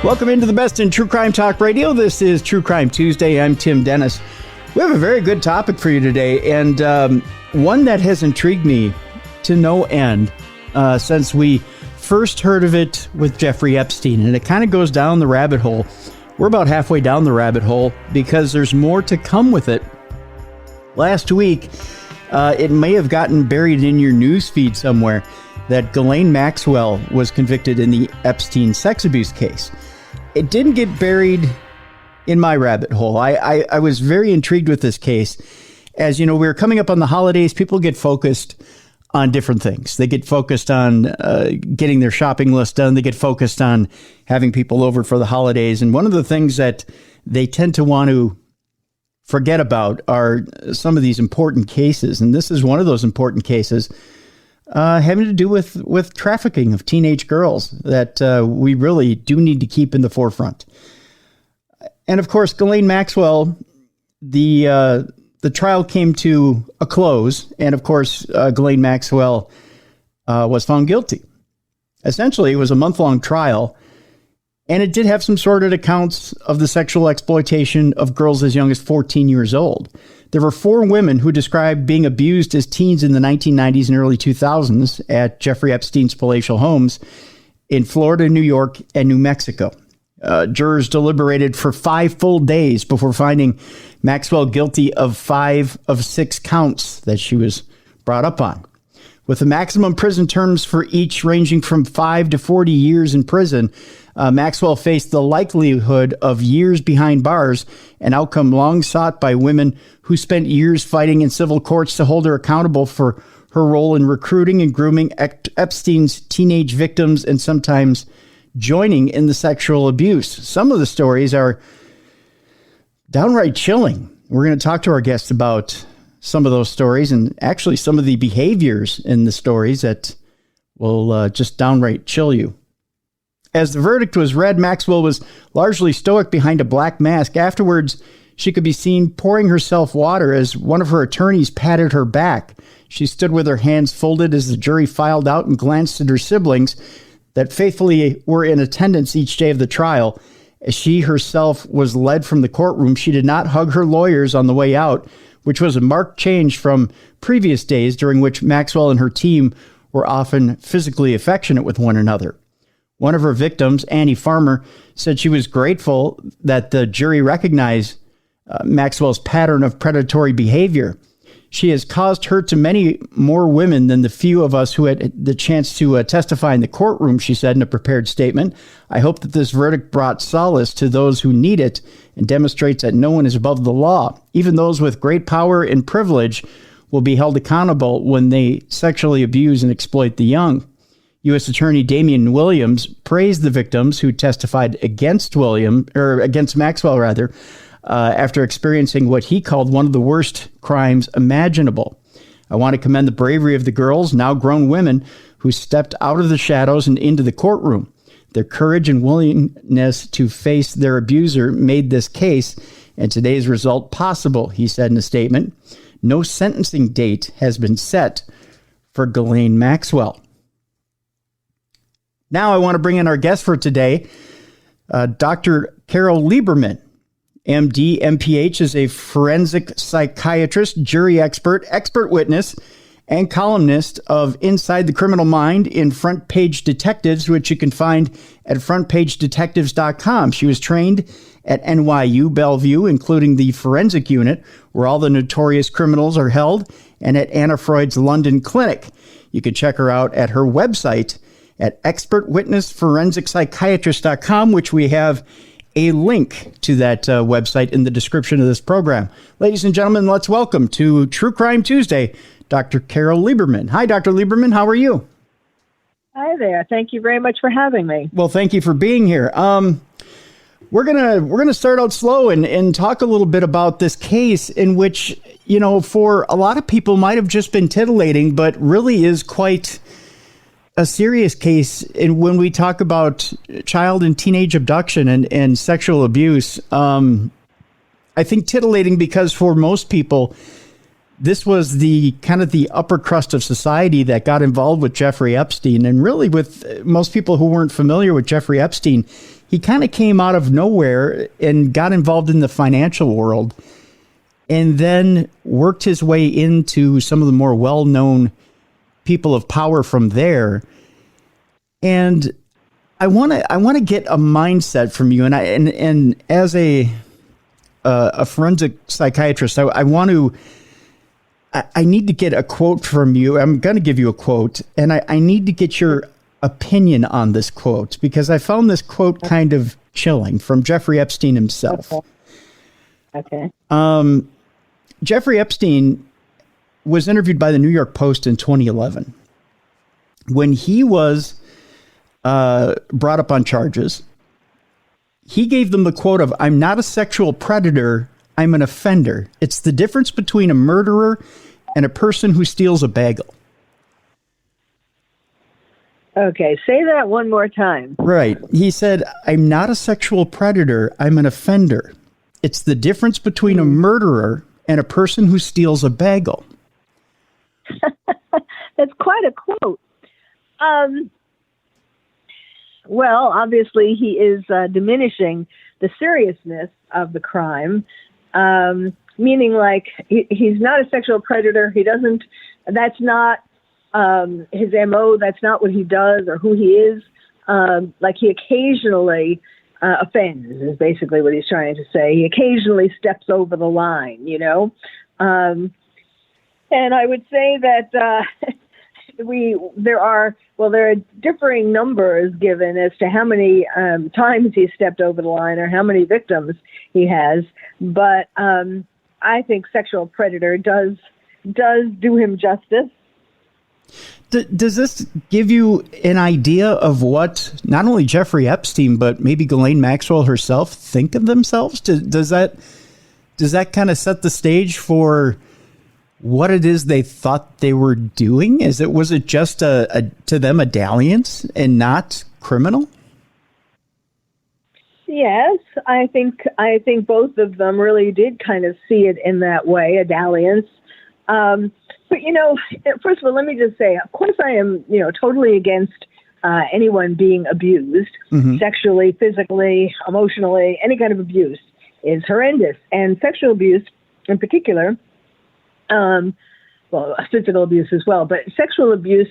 Welcome into the best in true crime talk radio. This is True Crime Tuesday. I'm Tim Dennis. We have a very good topic for you today, and one that has intrigued me to no end since we first heard of it with Jeffrey Epstein, and it kind of goes down the rabbit hole. We're about halfway down the rabbit hole because there's more to come with it. Last week, it may have gotten buried in your news feed somewhere that Ghislaine Maxwell was convicted in the Epstein sex abuse case. It didn't get buried in my rabbit hole. I was very intrigued with this case. As you know, we're coming up on the holidays. People get focused on different things. They get focused on getting their shopping list done. They get focused on having people over for the holidays. And one of the things that they tend to want to forget about are some of these important cases. And this is one of those important cases having to do with trafficking of teenage girls that we really do need to keep in the forefront. And of course, Ghislaine Maxwell, the trial came to a close. And of course, Ghislaine Maxwell was found guilty. Essentially, it was a month-long trial. And it did have some sordid accounts of the sexual exploitation of girls as young as 14 years old. There were 4 women who described being abused as teens in the 1990s and early 2000s at Jeffrey Epstein's palatial homes in Florida, New York, and New Mexico. Jurors deliberated for 5 full days before finding Maxwell guilty of 5 of 6 counts that she was brought up on. With the maximum prison terms for each ranging from 5 to 40 years in prison, Maxwell faced the likelihood of years behind bars, an outcome long sought by women who spent years fighting in civil courts to hold her accountable for her role in recruiting and grooming Epstein's teenage victims and sometimes joining in the sexual abuse. Some of the stories are downright chilling. We're going to talk to our guests about some of those stories and actually some of the behaviors in the stories that will just downright chill you. As the verdict was read, Maxwell was largely stoic behind a black mask. Afterwards, she could be seen pouring herself water as one of her attorneys patted her back. She stood with her hands folded as the jury filed out and glanced at her siblings that faithfully were in attendance each day of the trial. As she herself was led from the courtroom, she did not hug her lawyers on the way out, which was a marked change from previous days during which Maxwell and her team were often physically affectionate with one another. One of her victims, Annie Farmer, said she was grateful that the jury recognized Maxwell's pattern of predatory behavior. She has caused hurt to many more women than the few of us who had the chance to testify in the courtroom, she said in a prepared statement. I hope that this verdict brought solace to those who need it and demonstrates that no one is above the law. Even those with great power and privilege will be held accountable when they sexually abuse and exploit the young. U.S. Attorney Damian Williams praised the victims who testified against Maxwell, after experiencing what he called one of the worst crimes imaginable. I want to commend the bravery of the girls, now grown women, who stepped out of the shadows and into the courtroom. Their courage and willingness to face their abuser made this case and today's result possible, he said in a statement. No sentencing date has been set for Ghislaine Maxwell. Now I want to bring in our guest for today, Dr. Carole Lieberman. MD, MPH, is a forensic psychiatrist, jury expert witness, and columnist of Inside the Criminal Mind in Front Page Detectives, which you can find at frontpagedetectives.com. She was trained at NYU Bellevue, including the forensic unit, where all the notorious criminals are held, and at Anna Freud's London Clinic. You can check her out at her website at expertwitnessforensic.psychiatrist.com, which we have a link to that website in the description of this program. Ladies and gentlemen, let's welcome to True Crime Tuesday, Dr. Carole Lieberman. Hi, Dr. Lieberman. How are you? Hi there. Thank you very much for having me. Well, thank you for being here. We're gonna start out slow and talk a little bit about this case in which, you know, for a lot of people might have just been titillating, but really is quite a serious case. And when we talk about child and teenage abduction and sexual abuse, I think titillating because for most people, this was the kind of the upper crust of society that got involved with Jeffrey Epstein. And really with most people who weren't familiar with Jeffrey Epstein, he kind of came out of nowhere and got involved in the financial world and then worked his way into some of the more well-known people of power from there. And I want to get a mindset from you. And as a forensic psychiatrist, I need to get a quote from you. I'm going to give you a quote, and I need to get your opinion on this quote, because I found this quote kind of chilling, from Jeffrey Epstein himself. Okay. Jeffrey Epstein was interviewed by the New York Post in 2011. When he was brought up on charges, he gave them the quote of, "I'm not a sexual predator, I'm an offender. It's the difference between a murderer and a person who steals a bagel." Okay, say that one more time. Right. He said, "I'm not a sexual predator, I'm an offender. It's the difference between a murderer and a person who steals a bagel." That's quite a quote. Well, obviously he is diminishing the seriousness of the crime, meaning like he's not a sexual predator. He doesn't, that's not his MO. That's not what he does or who he is. Like he occasionally offends is basically what he's trying to say. He occasionally steps over the line, you know? And I would say that there are differing numbers given as to how many times he stepped over the line or how many victims he has. But I think sexual predator does do him justice. Does this give you an idea of what not only Jeffrey Epstein, but maybe Ghislaine Maxwell herself think of themselves? Does that kind of set the stage for what it is they thought they were doing? Was it just to them a dalliance and not criminal? Yes, I think both of them really did kind of see it in that way, a dalliance. But, you know, first of all, let me just say, of course, I am, totally against anyone being abused, sexually, physically, emotionally. Any kind of abuse is horrendous. And sexual abuse in particular, physical abuse as well, but sexual abuse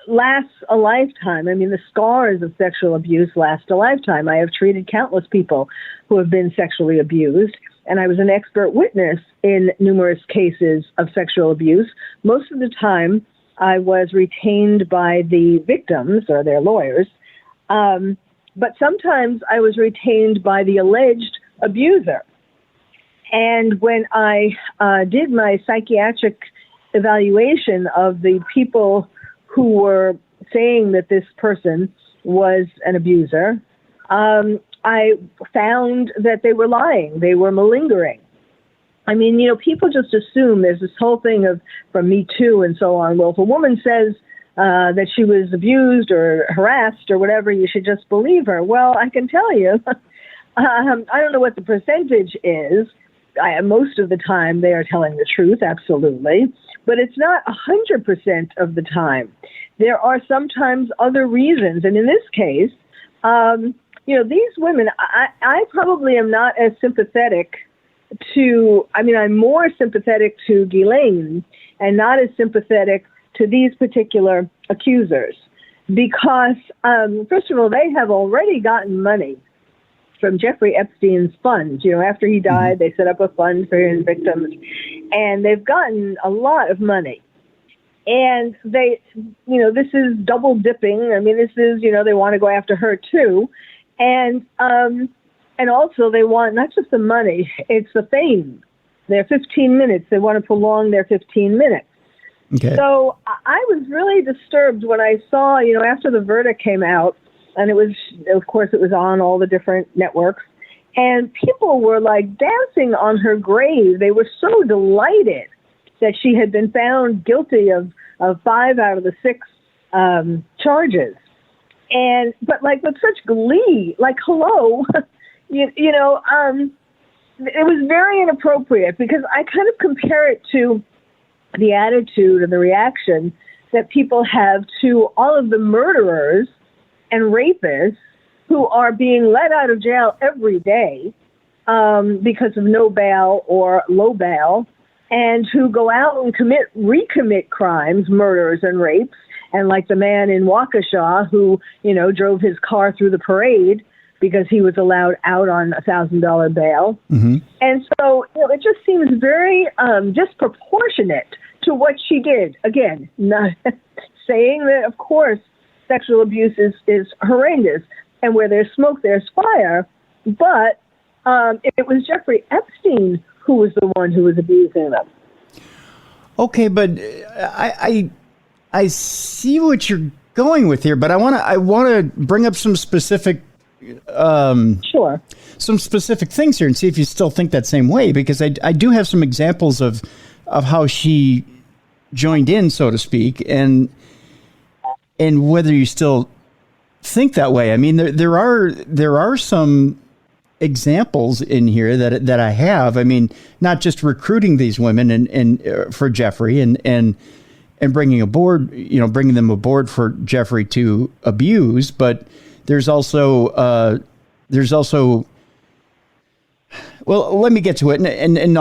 lasts a lifetime. I mean, the scars of sexual abuse last a lifetime. I have treated countless people who have been sexually abused, and I was an expert witness in numerous cases of sexual abuse. Most of the time, I was retained by the victims or their lawyers, but sometimes I was retained by the alleged abuser. And when I did my psychiatric evaluation of the people who were saying that this person was an abuser, I found that they were lying. They were malingering. I mean, people just assume there's this whole thing from Me Too and so on. Well, if a woman says that she was abused or harassed or whatever, you should just believe her. Well, I can tell you, I don't know what the percentage is. Most of the time they are telling the truth, absolutely. But it's not 100% of the time. There are sometimes other reasons. And in this case, these women, I probably am not as sympathetic I'm more sympathetic to Ghislaine and not as sympathetic to these particular accusers. Because, first of all, they have already gotten money from Jeffrey Epstein's fund. After he died, they set up a fund for his victims, and they've gotten a lot of money. And they, this is double dipping. I mean, this is, they want to go after her too. And also they want not just the money, it's the fame. Their 15 minutes, they want to prolong their 15 minutes. Okay. So I was really disturbed when I saw, after the verdict came out, and it was, of course, it was on all the different networks, and people were like dancing on her grave. They were so delighted that she had been found guilty of 5 out of the 6 charges. But like with such glee, like, hello, it was very inappropriate, because I kind of compare it to the attitude and the reaction that people have to all of the murderers and rapists who are being let out of jail every day because of no bail or low bail, and who go out and recommit crimes, murders and rapes, and like the man in Waukesha who, drove his car through the parade because he was allowed out on $1,000 bail. Mm-hmm. And so it just seems very disproportionate to what she did. Again, not saying that, of course, sexual abuse is horrendous, and where there's smoke, there's fire, but it was Jeffrey Epstein who was the one who was abusing them. Okay, but I see what you're going with here, but I want to bring up some specific sure, some specific things here and see if you still think that same way, because I do have some examples of how she joined in, so to speak, and whether you still think that way. I mean, there are some examples in here that I have. I mean, not just recruiting these women and for Jeffrey and bringing them aboard for Jeffrey to abuse, but there's also well, let me get to it, and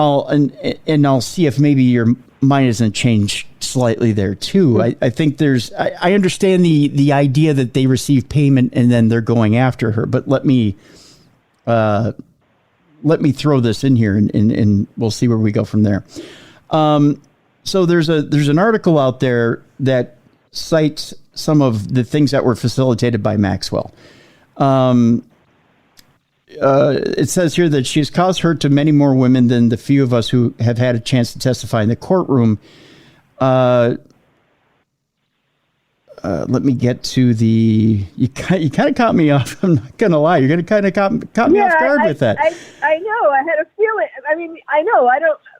I'll see if maybe your mind hasn't changed slightly there too. I think I understand the idea that they receive payment and then they're going after her, but let me throw this in here and we'll see where we go from there. So there's an article out there that cites some of the things that were facilitated by Maxwell. It says here that she has caused hurt to many more women than the few of us who have had a chance to testify in the courtroom. Let me get to you kind of caught me off. I'm not going to lie. You're going to kind of caught me off guard with that. I know. I had a feeling. I mean, I know.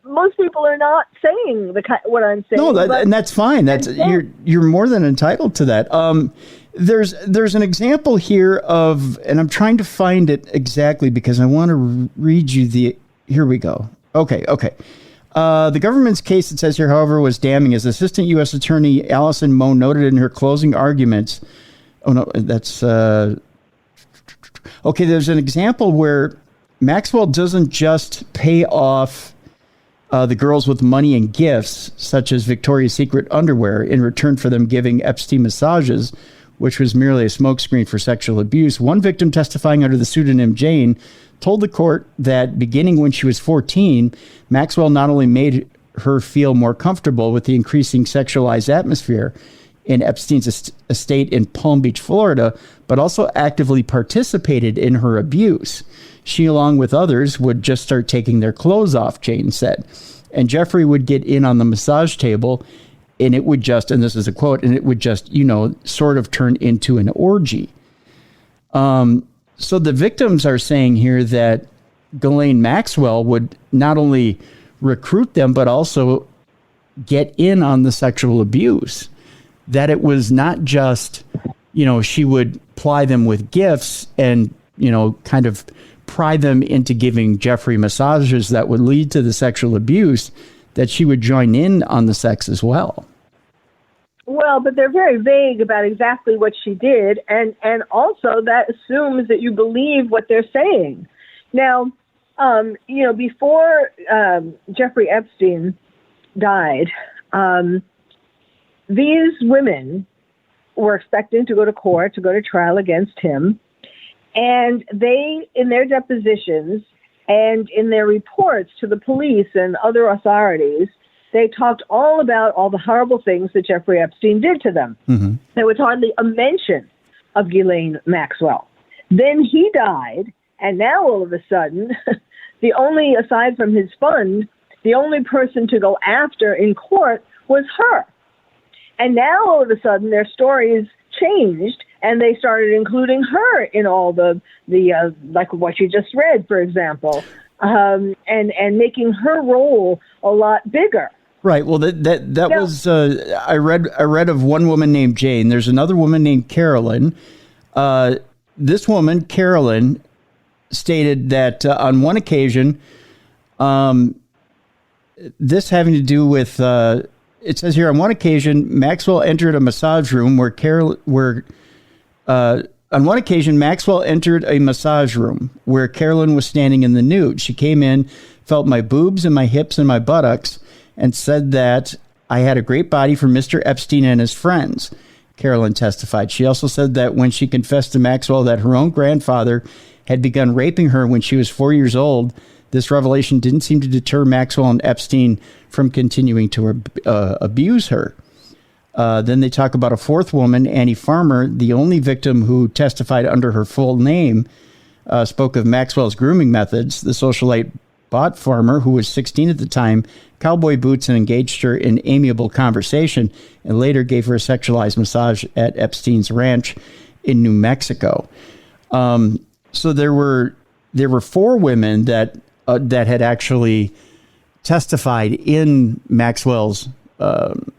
Most people are not saying what I'm saying. No, and that's fine. You're more than entitled to that. There's an example here of, and I'm trying to find it exactly because I want to read you here we go. Okay. The government's case, it says here, however, was damning, as Assistant U.S. Attorney Allison Moe noted in her closing arguments. Oh, no, that's... okay, there's an example where Maxwell doesn't just pay off the girls with money and gifts, such as Victoria's Secret underwear, in return for them giving Epstein massages, which was merely a smokescreen for sexual abuse. One victim testifying under the pseudonym Jane told the court that beginning when she was 14, Maxwell not only made her feel more comfortable with the increasing sexualized atmosphere in Epstein's estate in Palm Beach, Florida, but also actively participated in her abuse. She, along with others, would just start taking their clothes off, Jane said. And Jeffrey would get in on the massage table, and it would just, and this is a quote, and it would just, sort of turn into an orgy. So the victims are saying here that Ghislaine Maxwell would not only recruit them, but also get in on the sexual abuse. That it was not just, she would ply them with gifts and, kind of pry them into giving Jeffrey massages that would lead to the sexual abuse, that she would join in on the sex as well. Well, but they're very vague about exactly what she did, and also that assumes that you believe what they're saying. Now, before Jeffrey Epstein died, these women were expecting to go to court, to go to trial against him, and they, in their depositions and in their reports to the police and other authorities, they talked all about all the horrible things that Jeffrey Epstein did to them. Mm-hmm. There was hardly a mention of Ghislaine Maxwell. Then he died, and now all of a sudden, aside from his fund, the only person to go after in court was her. And now all of a sudden, their stories changed, and they started including her in all the like what you just read, for example, and making her role a lot bigger. Right. Well, that was I read of one woman named Jane. There's another woman named Carolyn. This woman, Carolyn, stated that on one occasion, this having to do with it says here on one occasion, Maxwell entered a massage room where on one occasion, Maxwell entered a massage room where Carolyn was standing in the nude. She came in, felt my boobs and my hips and my buttocks, and said that I had a great body for Mr. Epstein and his friends. Carolyn testified. She also said that when she confessed to Maxwell that her own grandfather had begun raping her when she was 4 years old, this revelation didn't seem to deter Maxwell and Epstein from continuing to abuse her. Then they talk about a fourth woman, Annie Farmer, the only victim who testified under her full name, spoke of Maxwell's grooming methods. The socialite bought Farmer, who was 16 at the time, cowboy boots and engaged her in amiable conversation, and later gave her a sexualized massage at Epstein's ranch in New Mexico. So there were four women that had actually testified in Maxwell's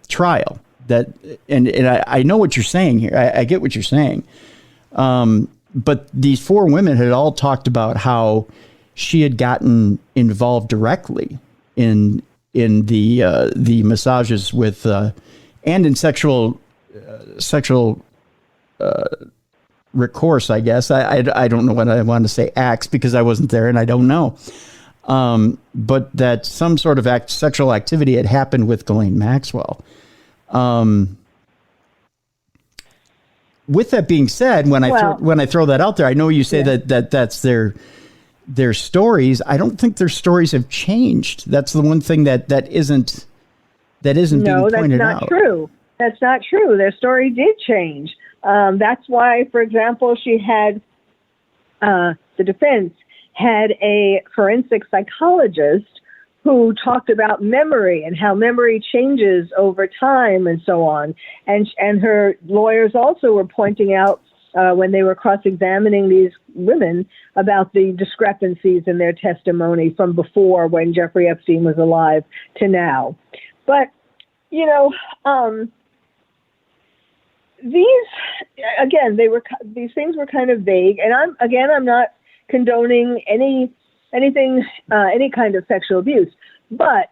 trial. And I know what you're saying here. I get what you're saying. But these four women had all talked about how she had gotten involved directly in the massages with and in sexual recourse, I guess. I don't know what I want to say, acts, because I wasn't there and I don't know. But that some sort of sexual activity had happened with Ghislaine Maxwell. With that being said, when I throw that out there, I know you say that's their stories. I don't think their stories have changed. That's the one thing that isn't being pointed out. No, that's not true. That's not true. Their story did change. That's why, for example, she had the defense had a forensic psychologist who talked about memory and how memory changes over time and so on. And her lawyers also were pointing out when they were cross-examining these women about the discrepancies in their testimony from before, when Jeffrey Epstein was alive, to now. But, these things were kind of vague. And I'm not condoning any kind of sexual abuse. But,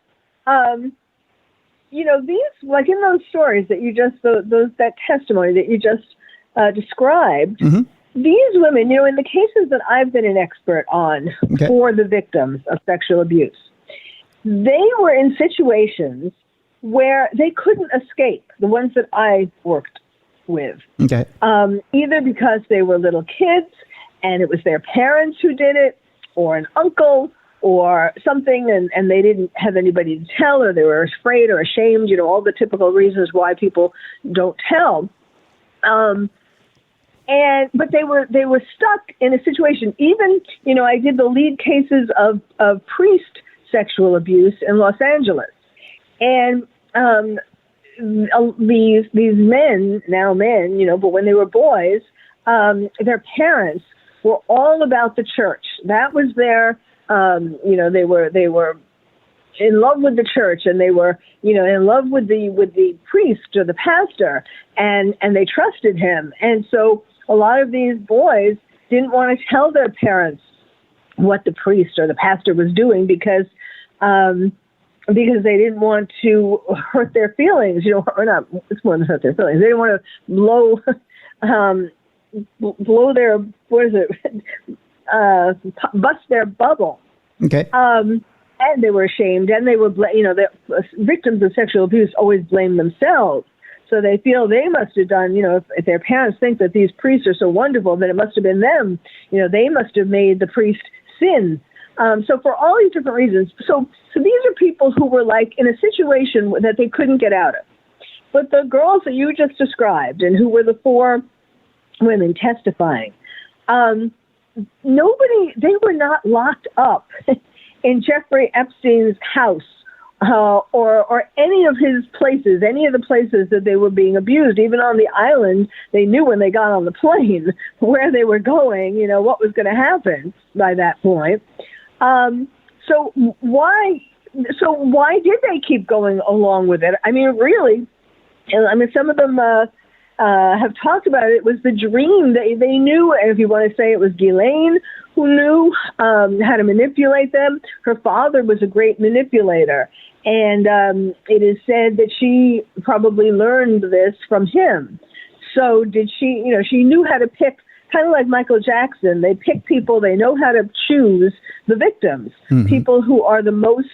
these, like in those stories that you just, that testimony that you just described, mm-hmm. These women, in the cases that I've been an expert on for the victims of sexual abuse, they were in situations where they couldn't escape, the ones that I worked with. Okay. Either because they were little kids and it was their parents who did it, or an uncle, or something, and they didn't have anybody to tell, or they were afraid or ashamed, all the typical reasons why people don't tell. But they were stuck in a situation. Even, I did the lead cases of priest sexual abuse in Los Angeles. And these men, now men, but when they were boys, their parents were all about the church. That was their, they were in love with the church, and they were, in love with the priest or the pastor, and they trusted him. And so a lot of these boys didn't want to tell their parents what the priest or the pastor was doing because they didn't want to hurt their feelings, or not. It's more than hurt their feelings. They didn't want to blow their, bust their bubble. Okay. And they were ashamed, and they were, the victims of sexual abuse always blame themselves. So they feel they must have done, if their parents think that these priests are so wonderful, then it must have been them. They must have made the priest sin. So for all these different reasons, so these are people who were like in a situation that they couldn't get out of. But the girls that you just described, and who were the four women testifying, they were not locked up in Jeffrey Epstein's house or any of his places, any of the places that they were being abused. Even on the island, they knew when they got on the plane where they were going, what was going to happen by that point. So why did they keep going along with it? I mean, really, some of them have talked about it. It was the dream. They knew, if you want to say it was Ghislaine who knew how to manipulate them. Her father was a great manipulator. And it is said that she probably learned this from him. So did she, she knew how to pick kind of like Michael Jackson. They pick people, they know how to choose the victims, people who are the most,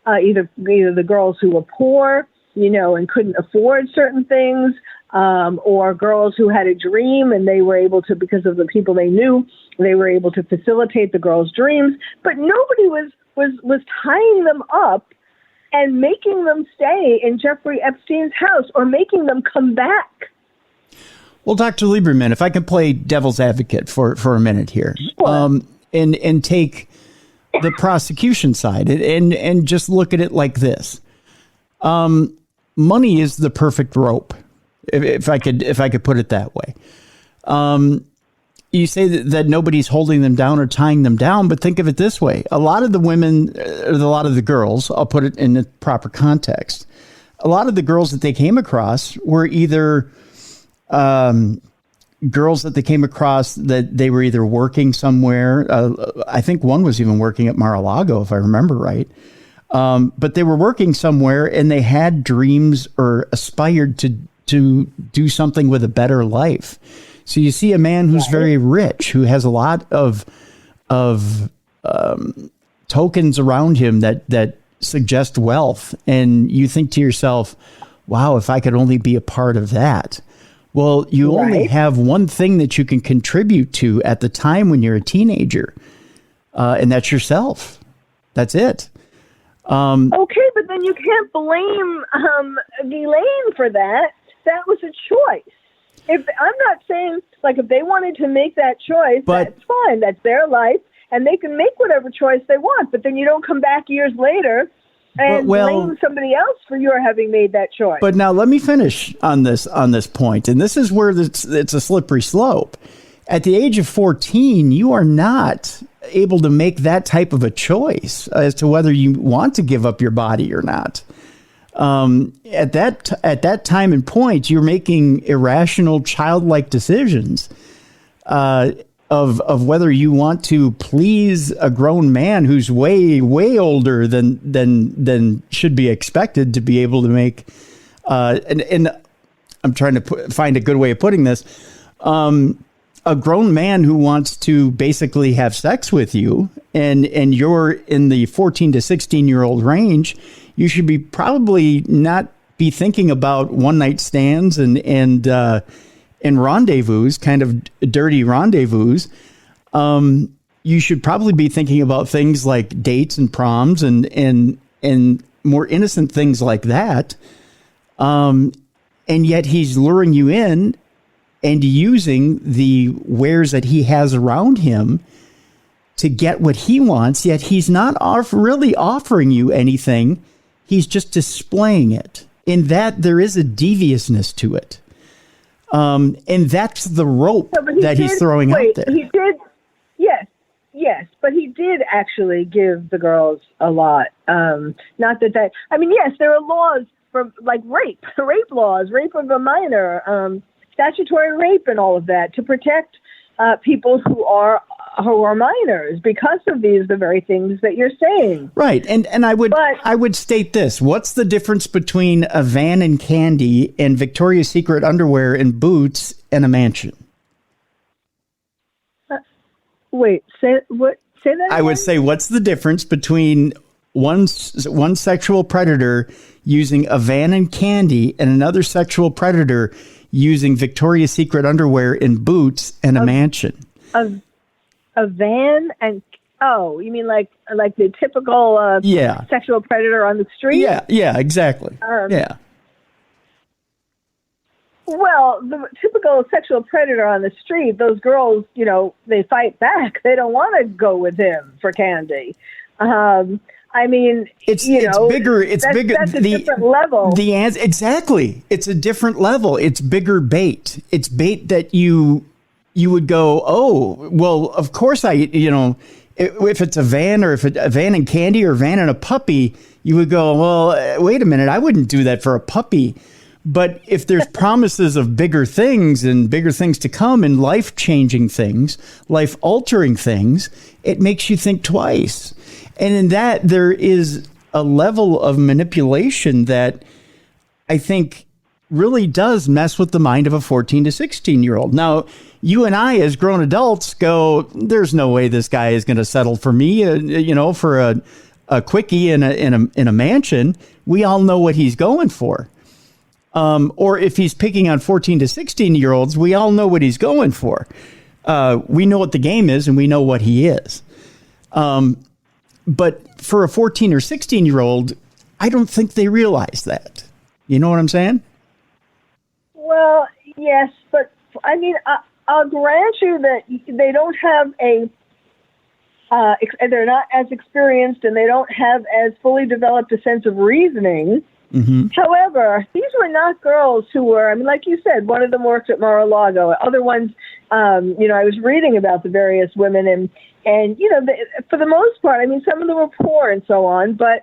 either the girls who were poor, and couldn't afford certain things, or girls who had a dream and they were able to, because of the people they knew, they were able to facilitate the girls' dreams. But nobody was tying them up and making them stay in Jeffrey Epstein's house or making them come back. Well, Dr. Lieberman, if I can play devil's advocate for a minute here, Sure. And take the prosecution side and just look at it like this. Money is the perfect rope, if I could put it that way. You say that nobody's holding them down or tying them down, but think of it this way. A lot of the women, a lot of the girls, I'll put it in the proper context. A lot of the girls that they came across were either girls that they came across that they were either working somewhere. I think one was even working at Mar-a-Lago, if I remember right. But they were working somewhere and they had dreams or aspired to do something with a better life. So you see a man who's very rich, who has a lot of tokens around him that suggest wealth. And you think to yourself, wow, if I could only be a part of that. Well, you only have one thing that you can contribute to at the time when you're a teenager, and that's yourself. That's it. Okay, but then you can't blame Ghislaine for that. That was a choice. If I'm not saying, like, if they wanted to make that choice, that's fine. That's their life, and they can make whatever choice they want. But then you don't come back years later and blame somebody else for your having made that choice. But now let me finish on this point, and this is where it's a slippery slope. At the age of 14, you are not able to make that type of a choice as to whether you want to give up your body or not. At that time and point, you're making irrational, childlike decisions of whether you want to please a grown man who's way older than should be expected to be able to make. And I'm trying to find a good way of putting this. A grown man who wants to basically have sex with you, and you're in the 14 to 16-year-old range, you should be probably not be thinking about one night stands and rendezvous, kind of dirty rendezvous. You should probably be thinking about things like dates and proms and more innocent things like that. And yet he's luring you in and using the wares that he has around him to get what he wants, yet he's not really offering you anything. He's just displaying it. In that, there is a deviousness to it. And that's the rope that he's throwing out there. He did, yes, but he did actually give the girls a lot. Not that, I mean, yes, there are laws for, like, rape laws, rape of a minor, statutory rape and all of that to protect people who are minors because of the very things that you're saying. Right. And I would state this. What's the difference between a van and candy and Victoria's Secret underwear and boots and a mansion? Say that again? I would say, what's the difference between one sexual predator using a van and candy and another sexual predator using Victoria's Secret underwear and boots and a mansion? A van and you mean like the typical sexual predator on the street? Yeah, exactly. Yeah. Well, the typical sexual predator on the street, those girls, they fight back. They don't want to go with him for candy. I mean, it's bigger. It's bigger. That's a different level. Exactly. It's a different level. It's bigger bait. It's bait that you would go, oh, well, of course if it's a van or if it's a van and candy or a van and a puppy, you would go, well, wait a minute. I wouldn't do that for a puppy. But if there's promises of bigger things and bigger things to come and life-changing things, life-altering things, it makes you think twice. And in that, there is a level of manipulation that I think really does mess with the mind of a 14 to 16-year-old. Now, you and I as grown adults go, there's no way this guy is going to settle for me, for a quickie in a mansion. We all know what he's going for. Or if he's picking on 14 to 16-year-olds, we all know what he's going for. We know what the game is, and we know what he is. But for a 14 or 16-year-old, I don't think they realize that. You know what I'm saying? Well, yes, but I mean, I'll grant you that they don't have they're not as experienced and they don't have as fully developed a sense of reasoning. Mm-hmm. However, these were not girls who were, I mean, like you said, one of them worked at Mar-a-Lago. Other ones, I was reading about the various women and for the most part, I mean, some of them were poor and so on, but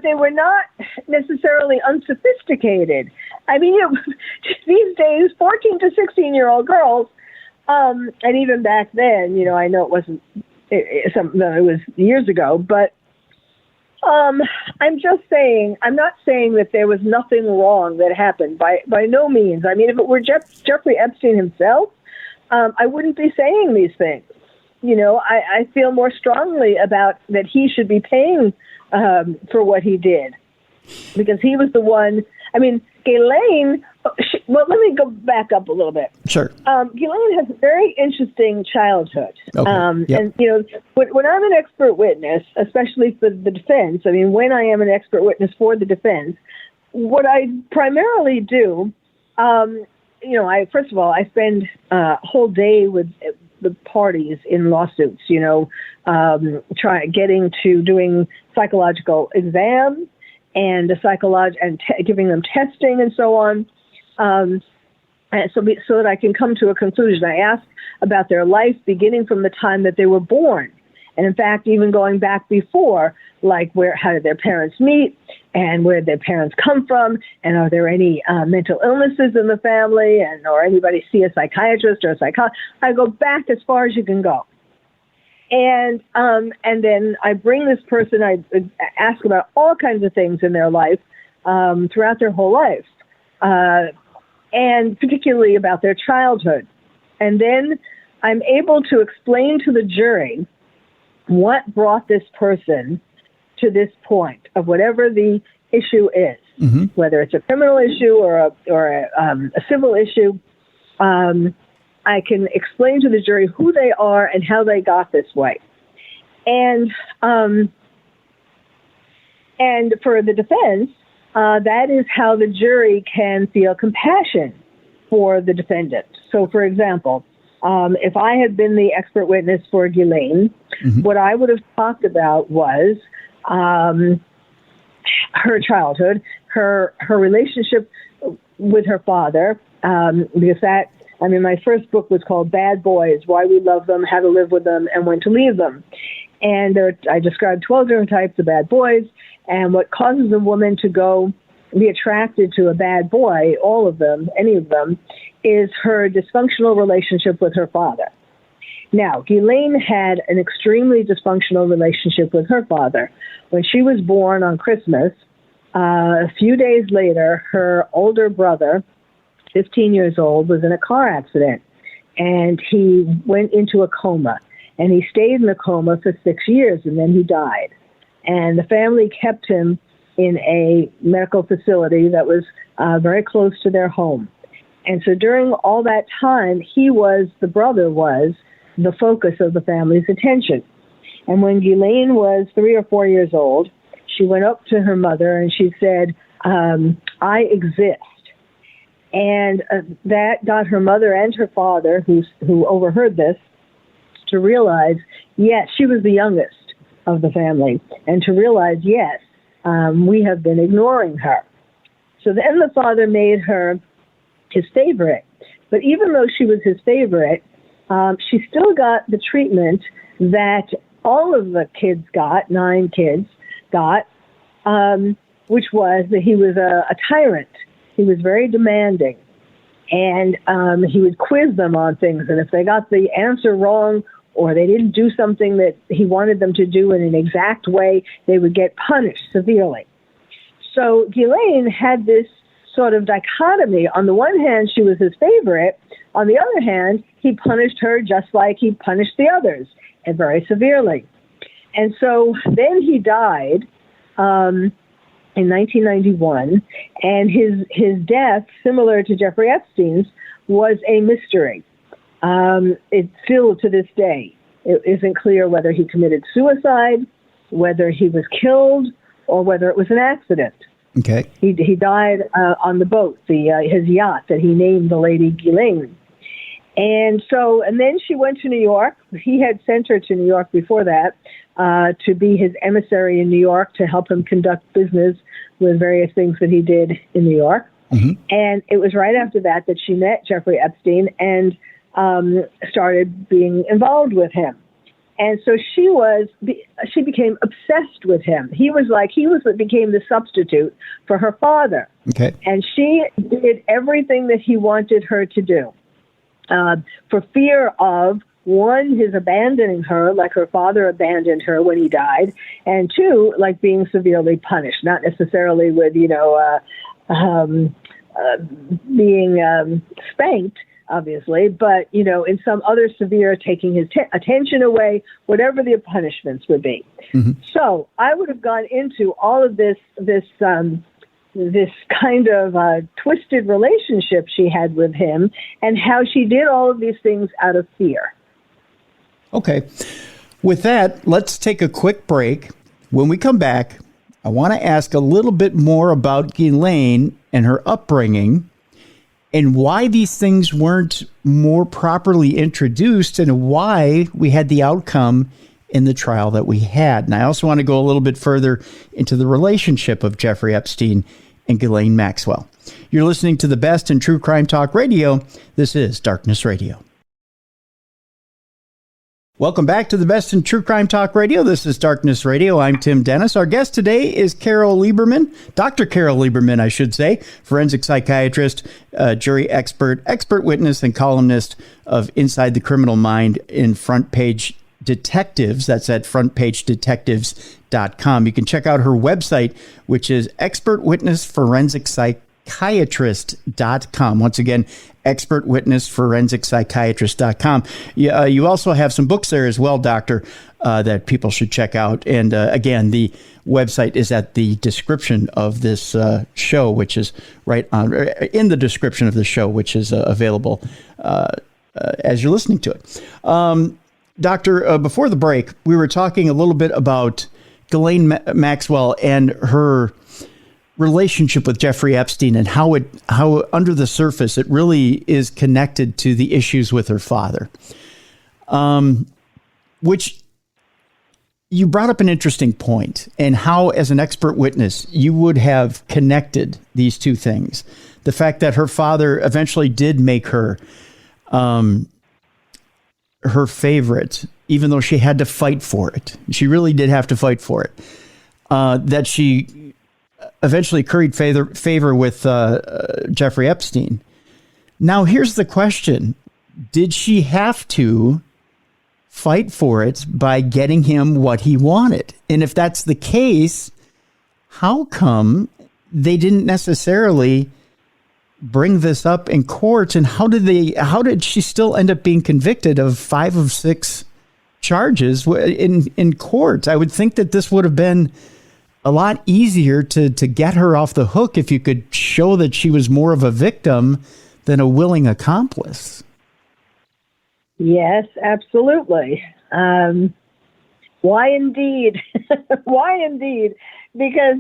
they were not necessarily unsophisticated. I mean, these days, 14 to 16-year-old girls, and even back then, I know it wasn't, it was years ago, but I'm just saying, I'm not saying that there was nothing wrong that happened, by no means. I mean, if it were Jeffrey Epstein himself, I wouldn't be saying these things. I feel more strongly about that he should be paying for what he did, because he was the one. I mean, Ghislaine. Well, let me go back up a little bit. Sure. Ghislaine has a very interesting childhood. Okay. Yep. And when I'm an expert witness, especially for the defense, I mean, when I am an expert witness for the defense, what I primarily do, first of all, I spend a whole day with the parties in lawsuits, doing psychological exams and giving them testing and so on. So that I can come to a conclusion. I ask about their life beginning from the time that they were born. And in fact, even going back before, like how did their parents meet and where did their parents come from? And are there any mental illnesses in the family or anybody see a psychiatrist or a psychologist? I go back as far as you can go. And then I bring this person, I ask about all kinds of things in their life throughout their whole life. And particularly about their childhood. And then I'm able to explain to the jury what brought this person to this point of whatever the issue is, whether it's a criminal issue or a civil issue. I can explain to the jury who they are and how they got this way. And for the defense, that is how the jury can feel compassion for the defendant. So, for example, if I had been the expert witness for Ghislaine, what I would have talked about was her childhood, her relationship with her father, because my first book was called Bad Boys, Why We Love Them, How to Live with Them, and When to Leave Them. And I described 12 different types of bad boys, and what causes a woman to be attracted to a bad boy, all of them, any of them, is her dysfunctional relationship with her father. Now, Ghislaine had an extremely dysfunctional relationship with her father. When she was born on Christmas, a few days later, her older brother, 15 years old, was in a car accident, and he went into a coma. And he stayed in the coma for 6 years, and then he died. And the family kept him in a medical facility that was very close to their home. And so during all that time, the brother was the focus of the family's attention. And when Ghislaine was 3 or 4 years old, she went up to her mother and she said, I exist. And that got her mother and her father, who overheard this, to realize, yes, she was the youngest of the family, and to realize, yes, we have been ignoring her. So then the father made her his favorite. But even though she was his favorite, she still got the treatment that all of the kids got, 9 kids got, which was that he was a tyrant. He was very demanding. And he would quiz them on things. And if they got the answer wrong or they didn't do something that he wanted them to do in an exact way, they would get punished severely. So Ghislaine had this sort of dichotomy. On the one hand, she was his favorite. On the other hand, he punished her just like he punished the others, and very severely. And so then he died in 1991, and his death, similar to Jeffrey Epstein's, was a mystery. It's still to this day. It isn't clear whether he committed suicide, whether he was killed, or whether it was an accident. Okay. He died on the boat, his yacht that he named the Lady Ghislaine. And then she went to New York. He had sent her to New York before that to be his emissary in New York to help him conduct business with various things that he did in New York. Mm-hmm. And it was right after that she met Jeffrey Epstein and started being involved with him. And so she became obsessed with him. He was what became the substitute for her father. Okay. And she did everything that he wanted her to do. For fear of, one, his abandoning her, like her father abandoned her when he died, and two, like being severely punished, not necessarily with, being spanked, obviously, but, in some other severe, taking his attention away, whatever the punishments would be. Mm-hmm. So I would have gone into all of this kind of twisted relationship she had with him and how she did all of these things out of fear. Okay. With that, let's take a quick break. When we come back, I want to ask a little bit more about Ghislaine and her upbringing and why these things weren't more properly introduced and why we had the outcome in the trial that we had. And I also want to go a little bit further into the relationship of Jeffrey Epstein and Ghislaine Maxwell. You're listening to the best in true crime talk radio. This is Darkness Radio. Welcome back to the best in true crime talk radio. This is Darkness Radio. I'm Tim Dennis. Our guest today is Carole Lieberman, Dr. Carole Lieberman, I should say, forensic psychiatrist, jury expert, expert witness, and columnist of Inside the Criminal Mind in Front Page Detectives. That's at frontpagedetectives.com. You can check out her website, which is expertwitnesspsychiatrist.com. Once again, expertwitnesspsychiatrist.com. You also have some books there as well, Doctor, that people should check out. And again, the website is at the description of this show, which is right on in the description of the show, which is available as you're listening to it. Doctor, before the break, we were talking a little bit about Ghislaine Maxwell and her relationship with Jeffrey Epstein and how under the surface it really is connected to the issues with her father, which you brought up an interesting point, and how, as an expert witness, you would have connected these two things. The fact that her father eventually did make her her favorite, even though she had to fight for it. She really did have to fight for it. That she eventually curried favor with Jeffrey Epstein. Now, here's the question. Did she have to fight for it by getting him what he wanted? And if that's the case, how come they didn't necessarily bring this up in court? And how did she still end up being convicted of 5 of 6 charges in court? I would think that this would have been a lot easier to get her off the hook if you could show that she was more of a victim than a willing accomplice. Yes, absolutely. Why indeed? Why indeed? Because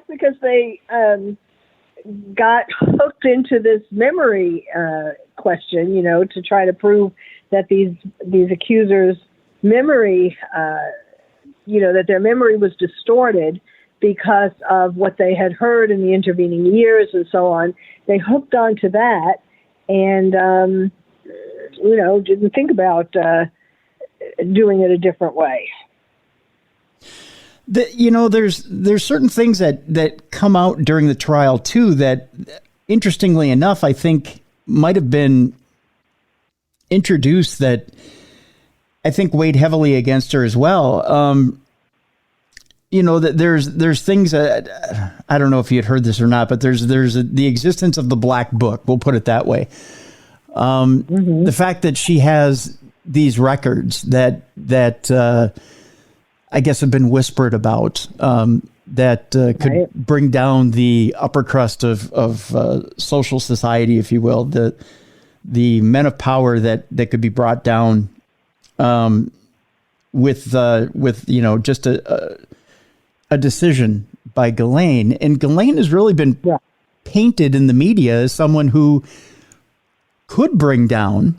because they got hooked into this memory question, to try to prove that these accusers' memory, that their memory was distorted because of what they had heard in the intervening years and so on. They hooked onto that and, didn't think about doing it a different way. There's certain things that come out during the trial too that, interestingly enough, I think might have been introduced that I think weighed heavily against her as well. that there's things that I don't know if you had heard this or not, but there's the existence of the black book. We'll put it that way. The fact that she has these records that I guess have been whispered about, that could bring down the upper crust of social society, if you will, the men of power that could be brought down with just a decision by Ghislaine. And Ghislaine has really been painted in the media as someone who could bring down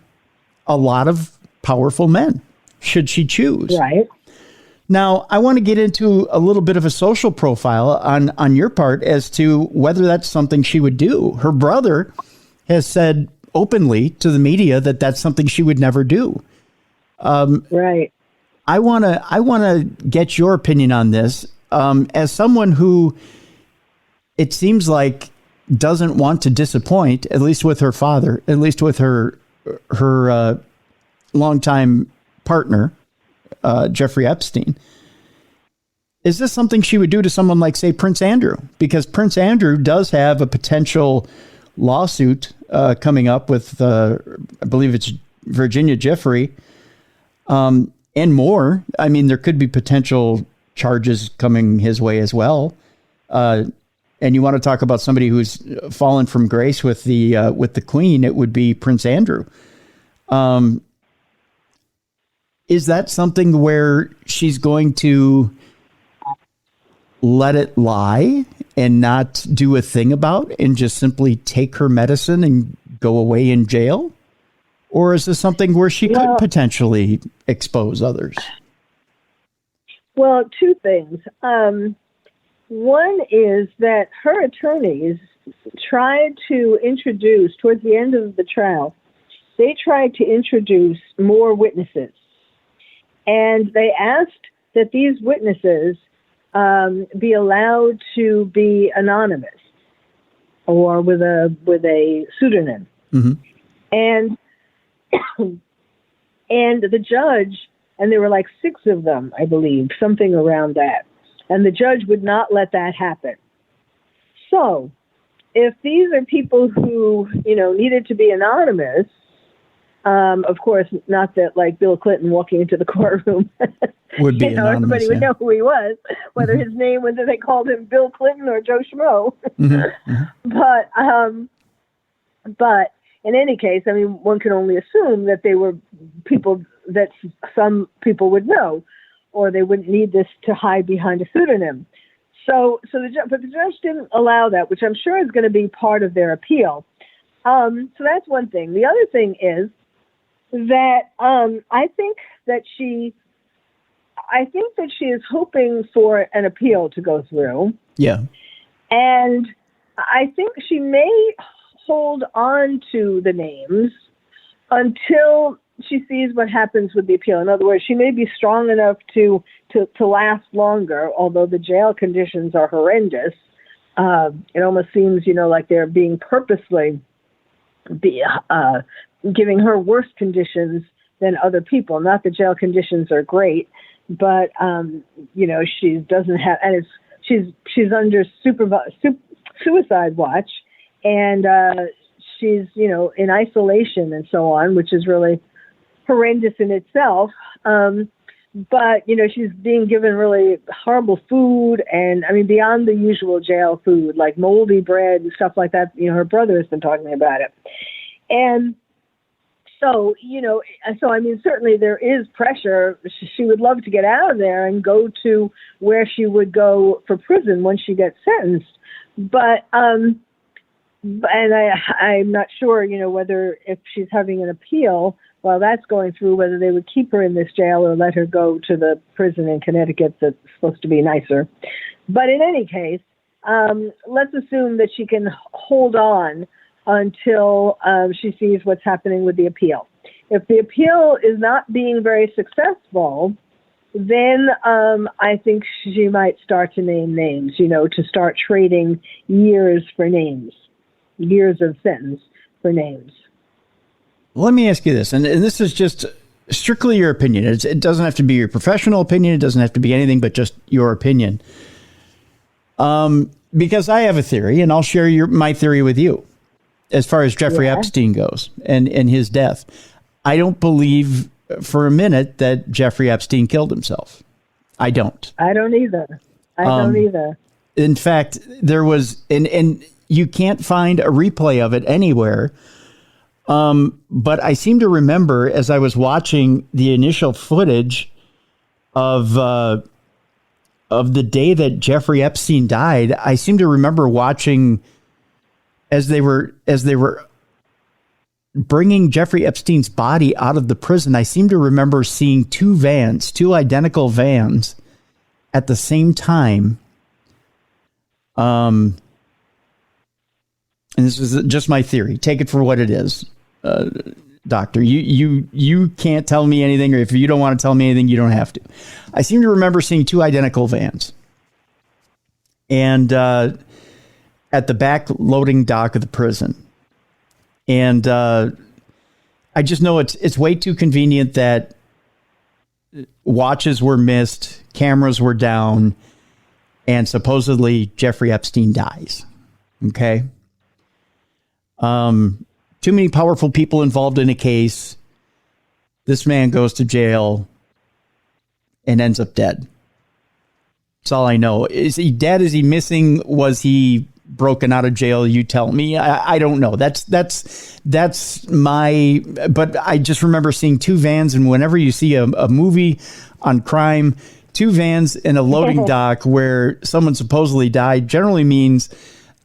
a lot of powerful men, should she choose. Right. Now, I want to get into a little bit of a social profile on your part as to whether that's something she would do. Her brother has said openly to the media that that's something she would never do. Right. I want to get your opinion on this. As someone who, it seems like, doesn't want to disappoint, at least with her father, at least with her longtime partner, Jeffrey Epstein. Is this something she would do to someone like, say, Prince Andrew? Because Prince Andrew does have a potential lawsuit coming up with, I believe it's Virginia Giuffre, and more. I mean, there could be potential charges coming his way as well. And you want to talk about somebody who's fallen from grace with the Queen, it would be Prince Andrew. Is that something where she's going to let it lie and not do a thing about and just simply take her medicine and go away in jail? Or is this something where she could potentially expose others? Well, two things. One is that her attorneys tried to introduce, towards the end of the trial, they tried to introduce more witnesses. And they asked that these witnesses be allowed to be anonymous or with a pseudonym. Mm-hmm. And the judge, and there were like 6 of them, I believe, something around that. And the judge would not let that happen. So if these are people who, needed to be anonymous, of course, not that like Bill Clinton walking into the courtroom would be anonymous. Everybody would know who he was, whether his name, whether they called him Bill Clinton or Joe Schmo. But in any case, I mean, one can only assume that they were people that some people would know, or they wouldn't need this to hide behind a pseudonym. But the judge didn't allow that, which I'm sure is going to be part of their appeal. So that's one thing. The other thing is that I think that she is hoping for an appeal to go through. Yeah. And I think she may hold on to the names until she sees what happens with the appeal. In other words, she may be strong enough to last longer, although the jail conditions are horrendous. It almost seems, like they're being purposely giving her worse conditions than other people. Not that jail conditions are great, but she doesn't have, and she's under suicide watch, and she's in isolation and so on, which is really horrendous in itself. But she's being given really horrible food, and I mean beyond the usual jail food, like moldy bread and stuff like that. Her brother has been talking about it, and so I mean certainly there is pressure. She would love to get out of there and go to where she would go for prison when she gets sentenced, but and I'm not sure whether if she's having an appeal while that's going through, whether they would keep her in this jail or let her go to the prison in Connecticut that's supposed to be nicer. But in any case, let's assume that she can hold on until she sees what's happening with the appeal. If the appeal is not being very successful, then I think she might start to name names, to start trading years for names, years of sentence for names. Let me ask you this, and this is just strictly your opinion. It doesn't have to be your professional opinion. It doesn't have to be anything but just your opinion. Because I have a theory, and I'll share my theory with you as far as Jeffrey Epstein goes and his death. I don't believe for a minute that Jeffrey Epstein killed himself. I don't. I don't either. I don't either. In fact, there was, and you can't find a replay of it anywhere. But I seem to remember as I was watching the initial footage of the day that Jeffrey Epstein died, I seem to remember watching as they were bringing Jeffrey Epstein's body out of the prison. I seem to remember seeing two identical vans at the same time. And this is just my theory. Take it for what it is. Doctor, you can't tell me anything, or if you don't want to tell me anything, you don't have to. I seem to remember seeing two identical vans, and at the back loading dock of the prison, and I just know it's way too convenient that watches were missed, cameras were down, and supposedly Jeffrey Epstein dies. Okay. Too many powerful people involved in a case. This man goes to jail and ends up dead. That's all I know. Is he dead? Is he missing? Was he broken out of jail? You tell me. I don't know. That's my, but I just remember seeing two vans, and whenever you see a movie on crime, two vans in a loading dock where someone supposedly died generally means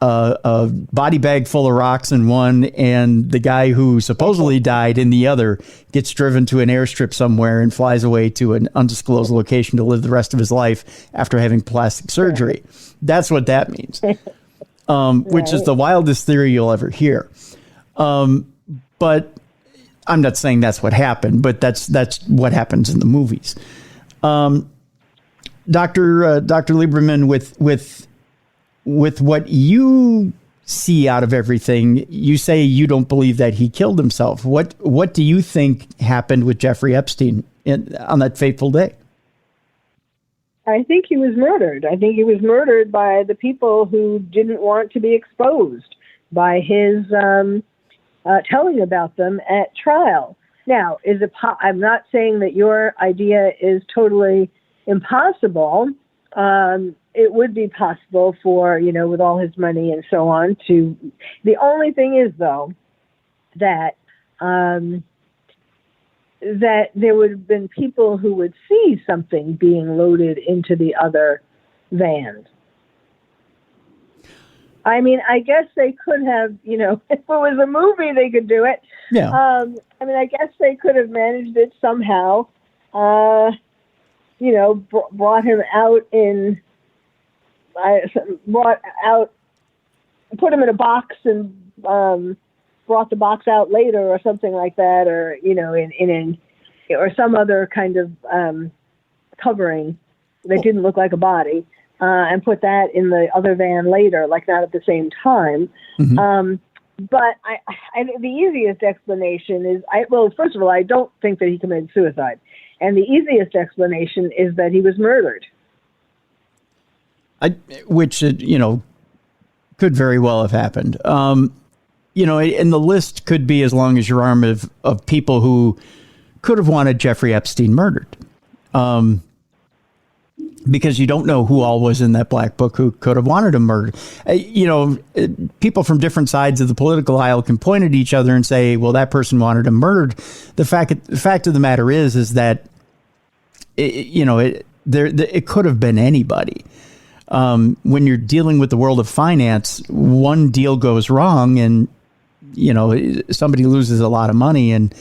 a body bag full of rocks in one, and the guy who supposedly died in the other gets driven to an airstrip somewhere and flies away to an undisclosed location to live the rest of his life after having plastic surgery. That's what that means, which is the wildest theory you'll ever hear. But I'm not saying that's what happened, but that's what happens in the movies. Dr. Lieberman, with what you see out of everything, you say you don't believe that he killed himself. What do you think happened with Jeffrey Epstein on that fateful day? I think he was murdered. I think he was murdered by the people who didn't want to be exposed by his telling about them at trial. Now, I'm not saying that your idea is totally impossible. It would be possible for, with all his money and so on to, the only thing is though, that there would have been people who would see something being loaded into the other vans. I mean, I guess they could have, if it was a movie, they could do it. Yeah. I guess they could have managed it somehow, brought him out put him in a box and brought the box out later or something like that, or or some other kind of covering that didn't look like a body, and put that in the other van later, like not at the same time. Mm-hmm. But I the easiest explanation is, first of all, I don't think that he committed suicide, and the easiest explanation is that he was murdered. Which could very well have happened. And the list could be as long as your arm of people who could have wanted Jeffrey Epstein murdered. Because you don't know who all was in that black book who could have wanted him murdered. People from different sides of the political aisle can point at each other and say, well, that person wanted him murdered. The fact of the matter is that, it could have been anybody. When you're dealing with the world of finance, one deal goes wrong and, somebody loses a lot of money and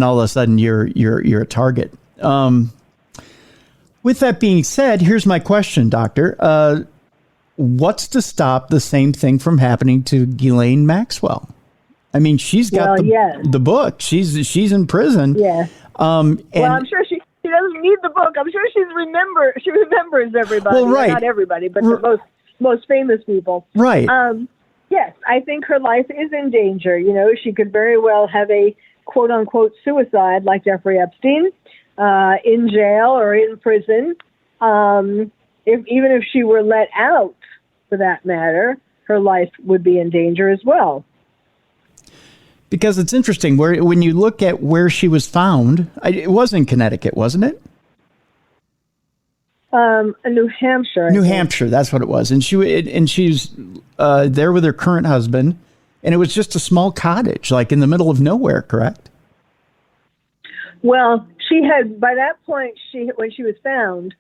all of a sudden you're a target. With that being said, here's my question, Doctor. What's to stop the same thing from happening to Ghislaine Maxwell? I mean, she's got the book. She's in prison. Yeah. I'm sure she doesn't need the book. I'm sure she remembers everybody. Well, right. Not everybody, but the most famous people. Right. Yes, I think her life is in danger. She could very well have a quote unquote suicide like Jeffrey Epstein, in jail or in prison. Even if she were let out, for that matter, her life would be in danger as well. Because it's interesting, when you look at where she was found, it was in Connecticut, wasn't it? New Hampshire. New Hampshire, that's what it was. And she's there with her current husband, and it was just a small cottage, like in the middle of nowhere, correct? Well, she had, by that point, when she was found,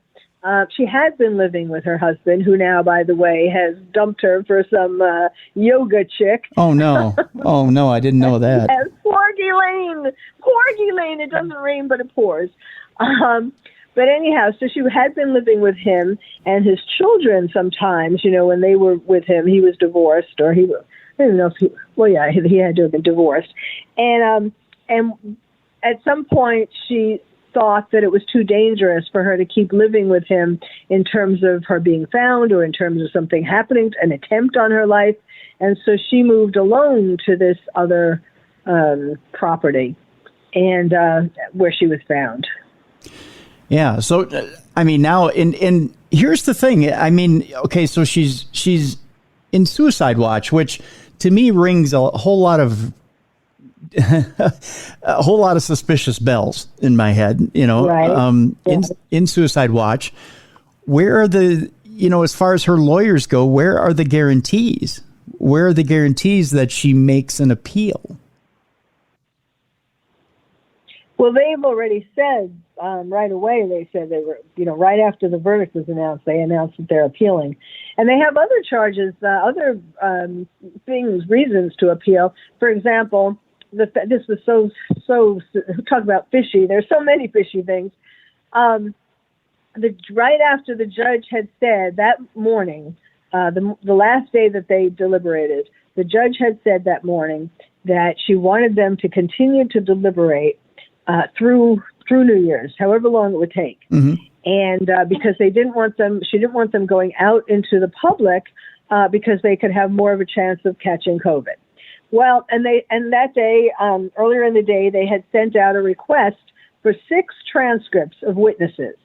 she had been living with her husband, who now, by the way, has dumped her for some yoga chick. Oh, no. Oh, no, I didn't know that. Yes, poor Ghislaine. Poor Ghislaine. It doesn't rain, but it pours. But anyhow, so she had been living with him and his children sometimes, when they were with him. He was divorced, or I don't know if he had to have been divorced. And at some point, she thought that it was too dangerous for her to keep living with him in terms of her being found or in terms of something happening, an attempt on her life. And so she moved alone to this other property and where she was found. Yeah. So, I mean, now, and here's the thing. I mean, okay, so she's in suicide watch, which to me rings a whole lot of suspicious bells in my head, Right. In suicide watch. Where are the, as far as her lawyers go, where are the guarantees? Where are the guarantees that she makes an appeal? Well, they've already said right away, they said they were, right after the verdict was announced, they announced that they're appealing. And they have other charges, other reasons to appeal. For example, this was so talk about fishy. There's so many fishy things. Right after the judge had said that morning, the last day that they deliberated, the judge had said that morning that she wanted them to continue to deliberate through New Year's, however long it would take. Mm-hmm. And because she didn't want them going out into the public because they could have more of a chance of catching COVID. Well, and that day, earlier in the day, they had sent out a request for 6 transcripts of witnesses.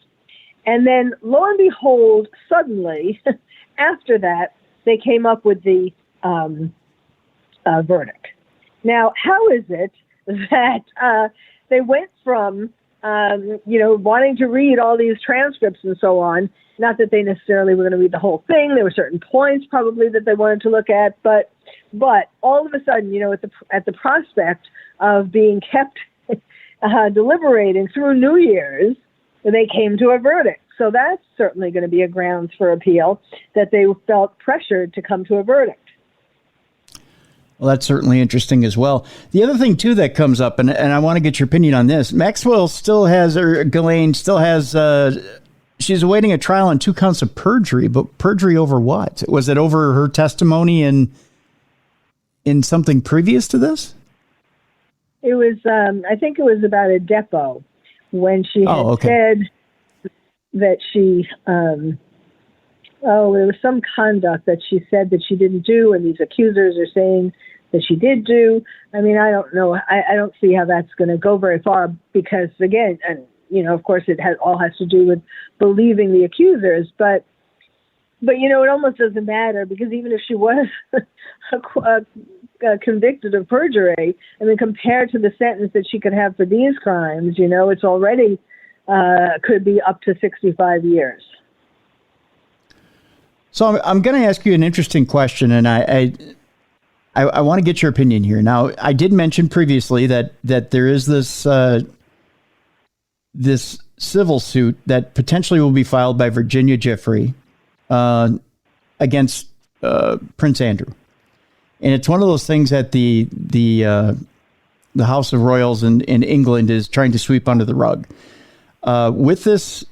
And then, lo and behold, suddenly, after that, they came up with the verdict. Now, how is it that they went from, wanting to read all these transcripts and so on, not that they necessarily were going to read the whole thing. There were certain points probably that they wanted to look at, but all of a sudden, at the prospect of being kept deliberating through New Year's, they came to a verdict. So that's certainly going to be a grounds for appeal, that they felt pressured to come to a verdict. Well, that's certainly interesting as well. The other thing, too, that comes up, and I want to get your opinion on this, Maxwell still has, or Ghislaine still has, she's awaiting a trial on 2 counts of perjury, but perjury over what? Was it over her testimony in something previous to this? It was, I think it was about a depot when she had said that she, there was some conduct that she said that she didn't do, and these accusers are saying that she did do. I mean, I don't know. I don't see how that's going to go very far because, again, and of course, it all has to do with believing the accusers, but it almost doesn't matter because even if she was convicted of perjury, I mean, compared to the sentence that she could have for these crimes, it's already could be up to 65 years. So I'm going to ask you an interesting question, and I want to get your opinion here. Now, I did mention previously that there is this civil suit that potentially will be filed by Virginia Giuffre against Prince Andrew, and it's one of those things that the House of Royals in England is trying to sweep under the rug. With this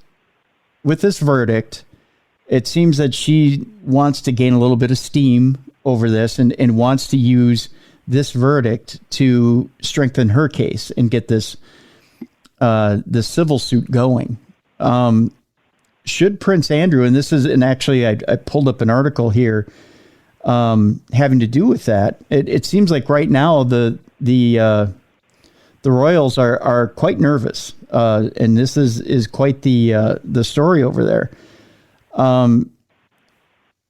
verdict, it seems that she wants to gain a little bit of steam over this and wants to use this verdict to strengthen her case and get this civil suit going. Should Prince Andrew, and this is, and actually I pulled up an article here having to do with that. It seems like right now the the royals are quite nervous, and this is quite the story over there.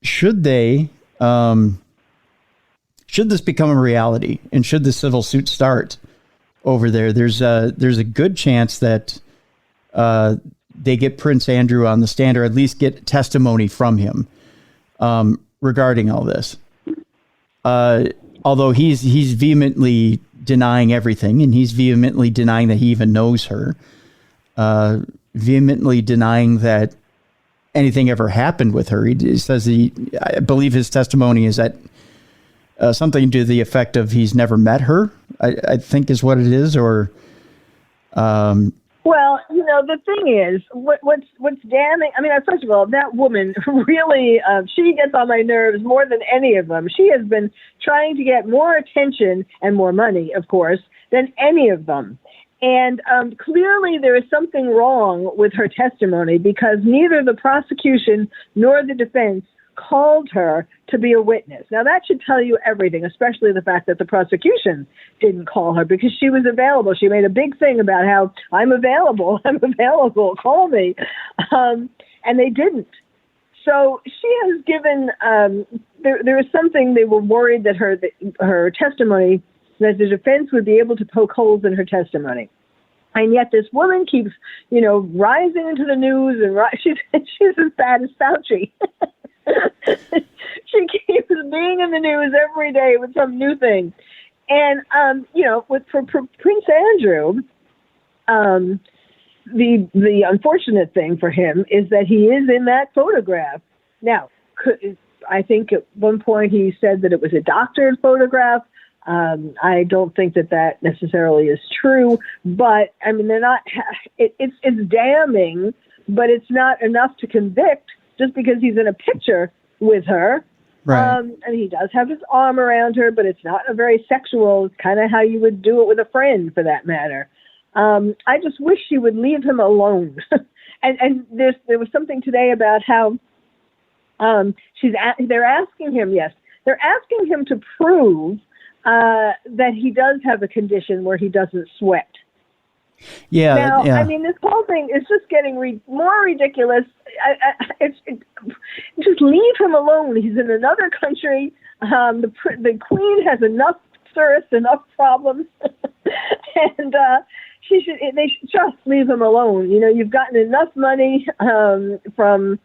Should this become a reality, and should the civil suit start over there, there's a good chance that they get Prince Andrew on the stand, or at least get testimony from him regarding all this. Although he's vehemently denying everything, and he's vehemently denying that he even knows her, vehemently denying that anything ever happened with her. He says I believe his testimony is that something to the effect of he's never met her, I think is what it is, or... Well, the thing is, what's damning, I mean, first of all, that woman really, she gets on my nerves more than any of them. She has been trying to get more attention and more money, of course, than any of them. And clearly there is something wrong with her testimony, because neither the prosecution nor the defense called her to be a witness. Now, that should tell you everything, especially the fact that the prosecution didn't call her, because she was available. She made a big thing about how I'm available, call me. And they didn't. So she has given, there was something, they were worried that her testimony, that the defense would be able to poke holes in her testimony. And yet this woman keeps, rising into the news, and she's as bad as Fauci. She keeps being in the news every day with some new thing. And, for Prince Andrew, the unfortunate thing for him is that he is in that photograph. Now, I think at one point he said that it was a doctored photograph. I don't think that necessarily is true, but I mean, they're not, it's damning, but it's not enough to convict just because he's in a picture with her. Right. And he does have his arm around her, but it's not a very sexual, it's kind of how you would do it with a friend, for that matter. I just wish she would leave him alone. and there was something today about how they're asking him to prove that he does have a condition where he doesn't sweat. Yeah. Now, yeah. I mean, this whole thing is just getting more ridiculous. Just leave him alone. He's in another country. The Queen has enough thirst, enough problems, and they should just leave him alone. You've gotten enough money from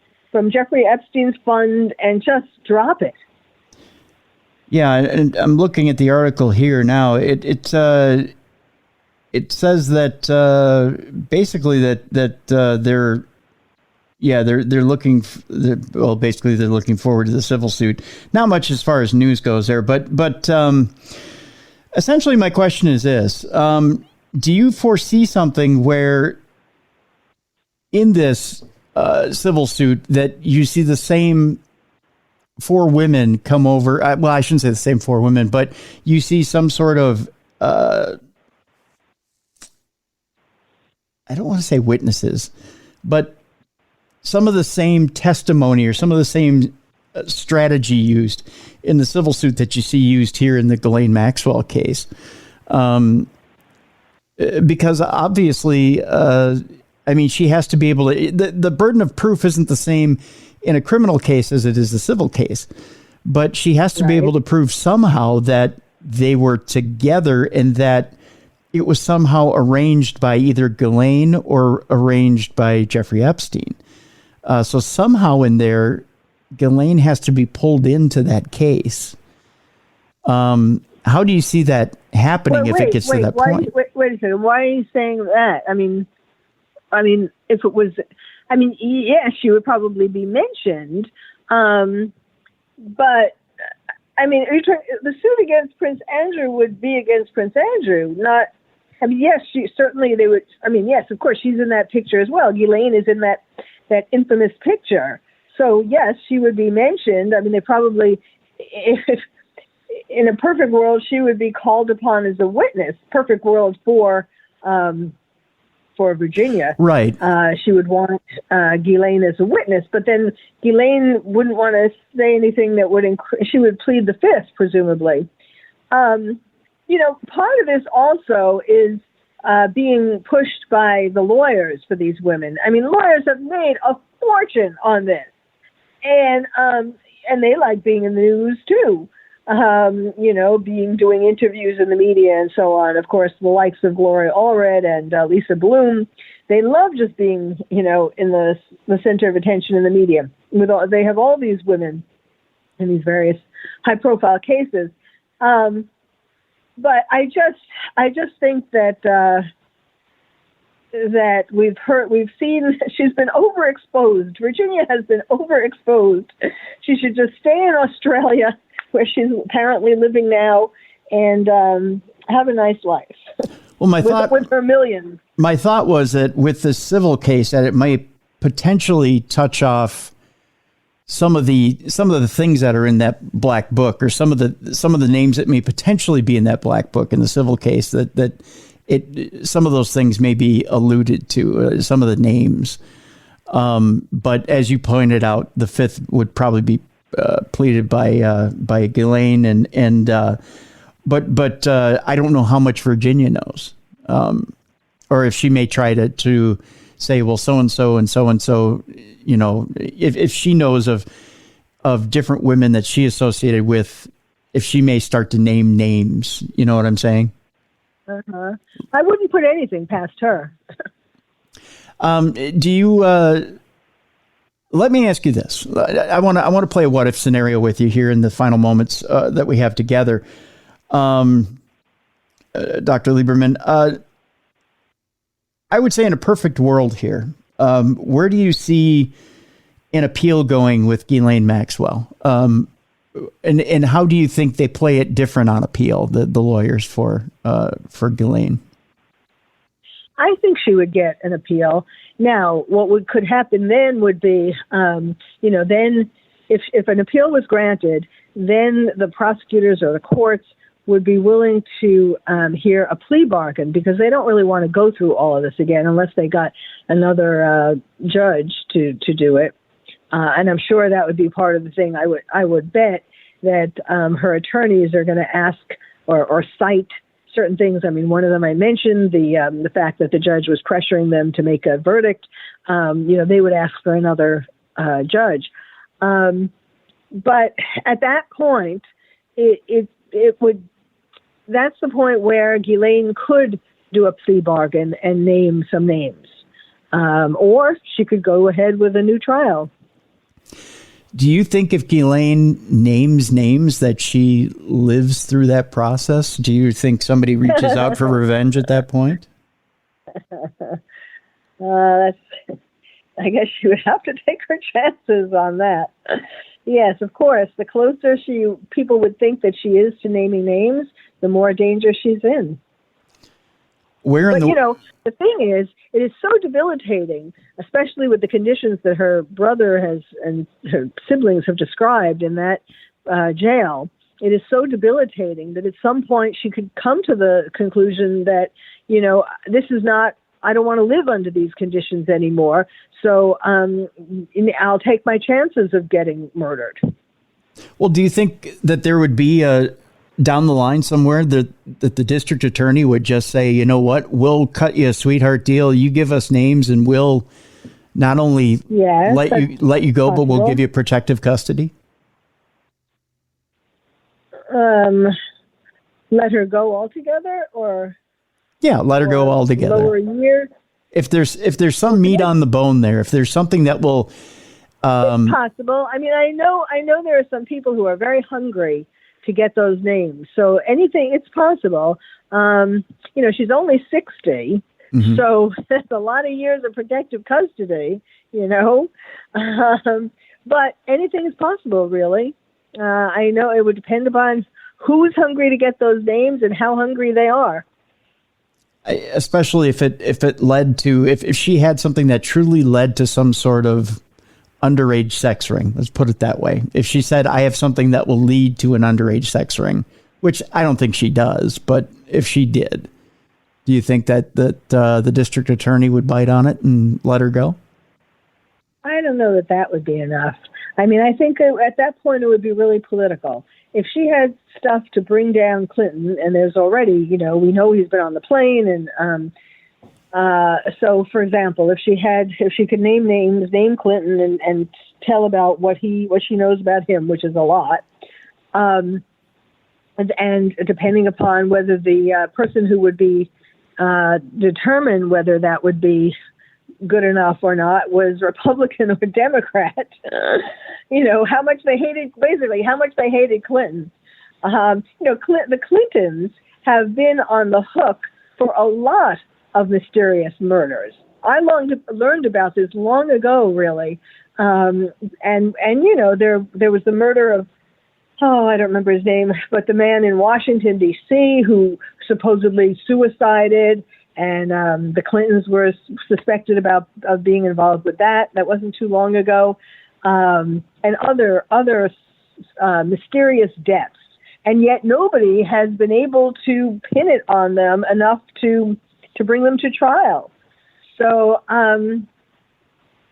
Jeffrey Epstein's fund, and just drop it. Yeah, and I'm looking at the article here now. It says that basically that they're looking. Basically they're looking forward to the civil suit. Not much as far as news goes there, but essentially my question is this: do you foresee something where in this civil suit that you see the same 4 women come over? Well, I shouldn't say the same 4 women, but you see some sort of I don't want to say witnesses, but some of the same testimony or some of the same strategy used in the civil suit that you see used here in the Ghislaine Maxwell case. Because obviously, I mean, she has to be able to, the burden of proof isn't the same in a criminal case as it is a civil case, but she has to be able to prove somehow that they were together and that it was somehow arranged by either Ghislaine or arranged by Jeffrey Epstein. So somehow in there, Ghislaine has to be pulled into that case. How do you see that happening if it gets to that point? Wait a second. Why are you saying that? I mean, if it was, yes, she would probably be mentioned. But I mean, the suit against Prince Andrew would be against Prince Andrew, not. I mean, yes, they would. I mean, yes, of course, she's in that picture as well. Ghislaine is in that infamous picture. So yes, she would be mentioned. I mean, they probably, if in a perfect world, she would be called upon as a witness. Perfect world for Virginia. Right. She would want Ghislaine as a witness, but then Ghislaine wouldn't want to say anything that would she would plead the fifth, presumably. Part of this also is being pushed by the lawyers for these women. I mean, lawyers have made a fortune on this, and they like being in the news too. Doing interviews in the media and so on. Of course, the likes of Gloria Allred and Lisa Bloom, they love just being, in the center of attention in the media. They have all these women in these various high-profile cases. But I just think that we've seen she's been overexposed. Virginia has been overexposed. She should just stay in Australia, where she's apparently living now, and have a nice life. Well, with her millions. My thought was that with the civil case, that it might potentially touch off some of the things that are in that black book, or some of the names that may potentially be in that black book in the civil case. Some of those things may be alluded to, some of the names. But as you pointed out, the fifth would probably be pleaded by Ghislaine, but I don't know how much Virginia knows, or if she may try to say, well, so and so and so and so, if she knows of different women that she associated with, if she may start to name names, you know what I'm saying? Uh-huh. I wouldn't put anything past her. Do you? Let me ask you this. I want to play a what if scenario with you here in the final moments that we have together. Dr. Lieberman, I would say in a perfect world here, where do you see an appeal going with Ghislaine Maxwell? And how do you think they play it different on appeal, the lawyers for Ghislaine? I think she would get an appeal. Now, what could happen then would be, then if an appeal was granted, then the prosecutors or the courts would be willing to hear a plea bargain, because they don't really want to go through all of this again unless they got another judge to do it. And I'm sure that would be part of the thing. I would bet that her attorneys are going to ask or cite certain things. I mean, one of them I mentioned, the fact that the judge was pressuring them to make a verdict. They would ask for another judge. But at that point, it would. That's the point where Ghislaine could do a plea bargain and name some names, or she could go ahead with a new trial. Do you think if Ghislaine names names that she lives through that process? Do you think somebody reaches out for revenge at that point? I guess she would have to take her chances on that. Yes, of course. The closer people would think that she is to naming names, the more danger she's in. The thing is, it is so debilitating, especially with the conditions that her brother and her siblings have described in that jail. It is so debilitating that at some point she could come to the conclusion that, this is not, I don't want to live under these conditions anymore. So I'll take my chances of getting murdered. Well, do you think that there would be down the line somewhere that the district attorney would just say, you know what, we'll cut you a sweetheart deal. You give us names and we'll not only let you go, but we'll give you protective custody? Let her go altogether, or? Yeah, let her go altogether. Lower years. If there's some meat on the bone there, if there's something that will. It's possible. I mean, I know there are some people who are very hungry to get those names. So anything, it's possible. She's only 60, so that's a lot of years of protective custody, but anything is possible, really. I know it would depend upon who's hungry to get those names and how hungry they are. Especially if it led to, if she had something that truly led to some sort of underage sex ring, let's put it that way. If she said, I have something that will lead to an underage sex ring, which I don't think she does, but if she did, do you think that the district attorney would bite on it and let her go? I don't know that would be enough. I mean, I think at that point it would be really political. if she had stuff to bring down Clinton, and there's already, we know he's been on the plane, and so, for example, if she could name names, name Clinton, and tell about what she knows about him, which is a lot, and depending upon whether the person who would be determine whether that would be good enough or not was Republican or Democrat, how much they hated Clinton. The Clintons have been on the hook for a lot of mysterious murders. I learned about this long ago, really. And there was the murder of, I don't remember his name, but the man in Washington, D.C., who supposedly suicided, and the Clintons were suspected of being involved with that. That wasn't too long ago. And other mysterious deaths. And yet nobody has been able to pin it on them enough to bring them to trial. So I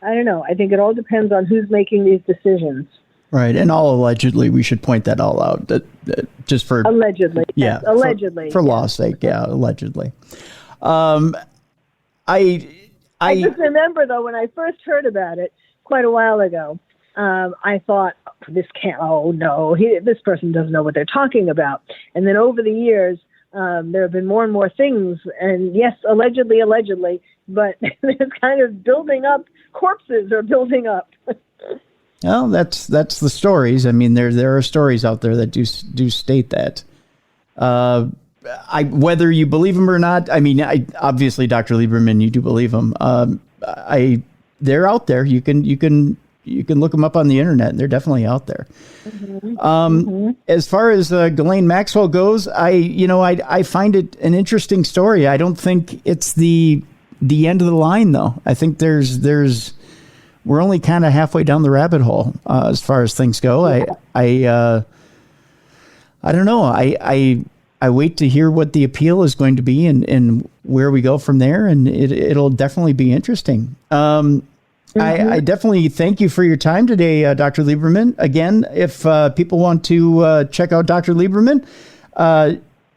don't know. I think it all depends on who's making these decisions. Right, and all allegedly. We should point that all out. That just for allegedly, yeah, yes, allegedly, for law's sake, yeah, allegedly. I just remember though when I first heard about it quite a while ago, I thought this can't. Oh no, this person doesn't know what they're talking about. And then over the years, there have been more and more things. And yes, allegedly, but it's kind of building up. Corpses are building up. Well, that's the stories. I mean, there are stories out there that do state that. Whether you believe them or not, I mean, obviously, Dr. Lieberman, you do believe them. They're out there. You can look them up on the internet. And they're definitely out there. Mm-hmm. As far as Ghislaine Maxwell goes, I find it an interesting story. I don't think it's the end of the line, though. I think we're only kind of halfway down the rabbit hole as far as things go. I don't know. I wait to hear what the appeal is going to be and where we go from there, and it'll definitely be interesting. I definitely thank you for your time today, Dr. Lieberman. Again, if people want to check out Dr. Lieberman,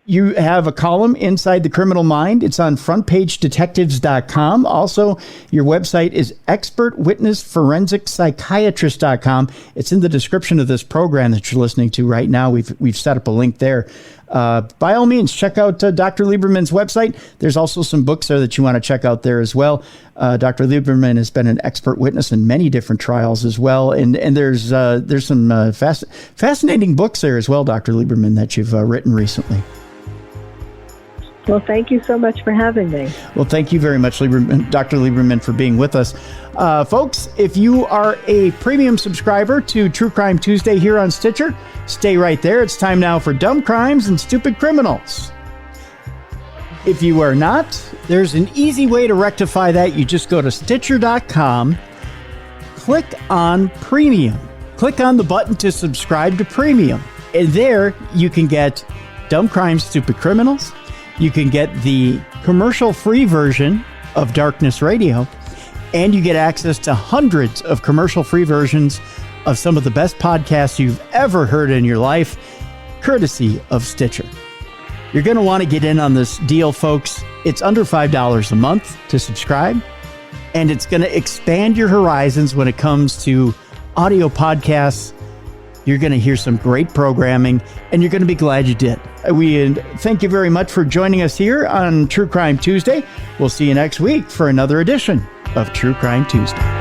you have a column inside The Criminal Mind. It's on frontpagedetectives.com. Also, your website is expertwitnessforensic.psychiatrist.com. It's in the description of this program that you're listening to right now. We've set up a link there. By all means, check out Dr. Lieberman's website. There's also some books there that you want to check out there as well. Dr. Lieberman has been an expert witness in many different trials as well. And there's some fascinating books there as well, Dr. Lieberman, that you've written recently. Well, thank you so much for having me. Well, thank you very much, Dr. Lieberman, for being with us. Folks, if you are a premium subscriber to True Crime Tuesday here on Stitcher, stay right there. It's time now for Dumb Crimes and Stupid Criminals. If you are not, there's an easy way to rectify that. You just go to Stitcher.com, click on Premium. Click on the button to subscribe to Premium. And there you can get Dumb Crimes, Stupid Criminals. You can get the commercial-free version of Darkness Radio, and you get access to hundreds of commercial-free versions of some of the best podcasts you've ever heard in your life, courtesy of Stitcher. You're going to want to get in on this deal, folks. It's under $5 a month to subscribe, and it's going to expand your horizons when it comes to audio podcasts. You're going to hear some great programming, and you're going to be glad you did. We thank you very much for joining us here on True Crime Tuesday. We'll see you next week for another edition of True Crime Tuesday.